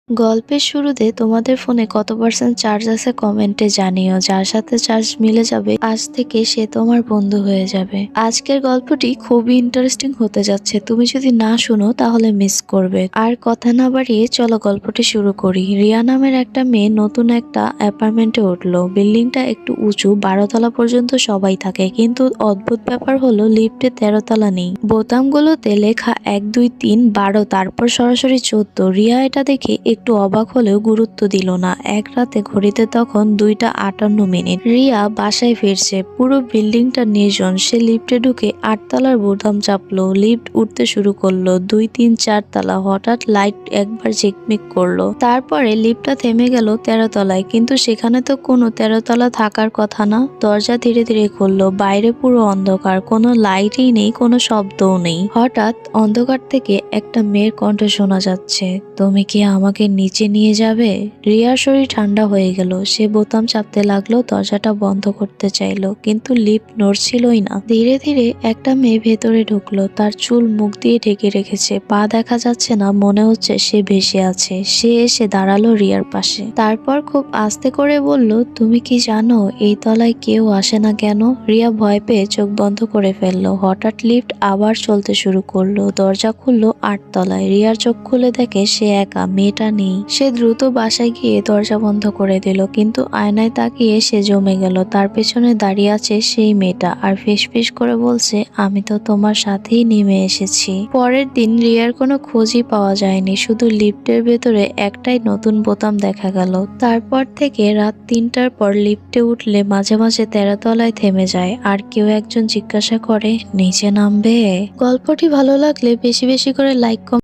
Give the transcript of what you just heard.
গল্পের শুরুতে তোমাদের ফোনে কত পার্সেন্ট চার্জ আছে কমেন্টে জানিও। যার সাথে চার্জ মিলে যাবে আজ থেকে সে তোমার বন্ধু হয়ে যাবে। আজকের গল্পটি খুবই ইন্টারেস্টিং হতে যাচ্ছে, তুমি যদি না শুনো তাহলে মিস করবে। আর কথা না বাড়িয়ে চলো গল্পটি শুরু করি। রিয়া নামের একটা মেয়ে নতুন একটা অ্যাপার্টমেন্টে উঠলো। বিল্ডিংটা একটু উঁচু, 12 তলা পর্যন্ত সবাই থাকে, কিন্তু অদ্ভুত ব্যাপার হলো লিফটে 13 তলা নেই। বোতামগুলোতে লেখা 1 2 3 12, তারপর সরাসরি 14। রিয়া এটা দেখে একটু অবাক হলেও গুরুত্ব দিল না। এক রাতে ঘড়িতে তখন 2টা 58 মিনিট। রিয়া বাসায় ফিরছে, পুরো বিল্ডিংটা নির্জন। সে লিফটে ঢুকে 8 তলার বোতাম চাপলো। লিফট উঠতে শুরু করলো। 2 3 4 তলা। হঠাৎ লাইট একবার ঝিকমিক করলো, তারপরে লিফটটা থেমে গেল 13 তলায়। কিন্তু সেখানে তো কোনো 13 তলা থাকার কথা না। দরজা ধীরে ধীরে খুললো। বাইরে পুরো অন্ধকার, কোনো লাইটই নেই, কোনো শব্দও নেই। হঠাৎ অন্ধকার থেকে একটা মেয়ের কণ্ঠ শোনা যাচ্ছে, তুমি কি আমাকে নিচে নিয়ে যাবে? রিয়ার শরীর ঠান্ডা হয়ে গেল। সে বোতাম চাপতে লাগলো, দরজাটা বন্ধ করতে চাইলো, কিন্তু লিফট নড়ছিলই না। ধীরে ধীরে একটা মেয়ে ভেতরে ঢুকলো। তার চুল মুখ দিয়ে ঢেকে রেখেছে, পা দেখা যাচ্ছে না, মনে হচ্ছে সে ভেসে আছে। সে এসে দাঁড়ালো রিয়ার পাশে। তারপর খুব আস্তে করে বলল, তুমি কি জানো এই তলায় কেউ আসে না কেন? রিয়া ভয় পেয়ে চোখ বন্ধ করে ফেললো। হঠাৎ লিফট আবার চলতে শুরু করলো। দরজা খুললো 8 তলায়। রিয়ার চোখ খুলে দেখে সে একা, মেয়েটা নেই। সে দ্রুত বাসায় গিয়ে দরজা বন্ধ করে দিল, কিন্তু আয়নায় তাকিয়ে সে জমে গেল। তার পেছনে দাঁড়িয়ে আছে সেই মেয়েটা আর ফিসফিস করে বলছে, আমি তো তোমার সাথেই নেমে এসেছি। পরের দিন রিয়ার কোনো খোঁজই পাওয়া যায়নি, শুধু লিফটের ভেতরে একটাই নতুন বোতাম দেখা গেল। তারপর থেকে রাত 3টার পর লিফটে উঠলে মাঝে মাঝে 13 তলায় থেমে যায়, আর কেউ একজন জিজ্ঞাসা করে, নিচে নামবে? গল্পটি ভালো লাগলে বেশি বেশি করে লাইক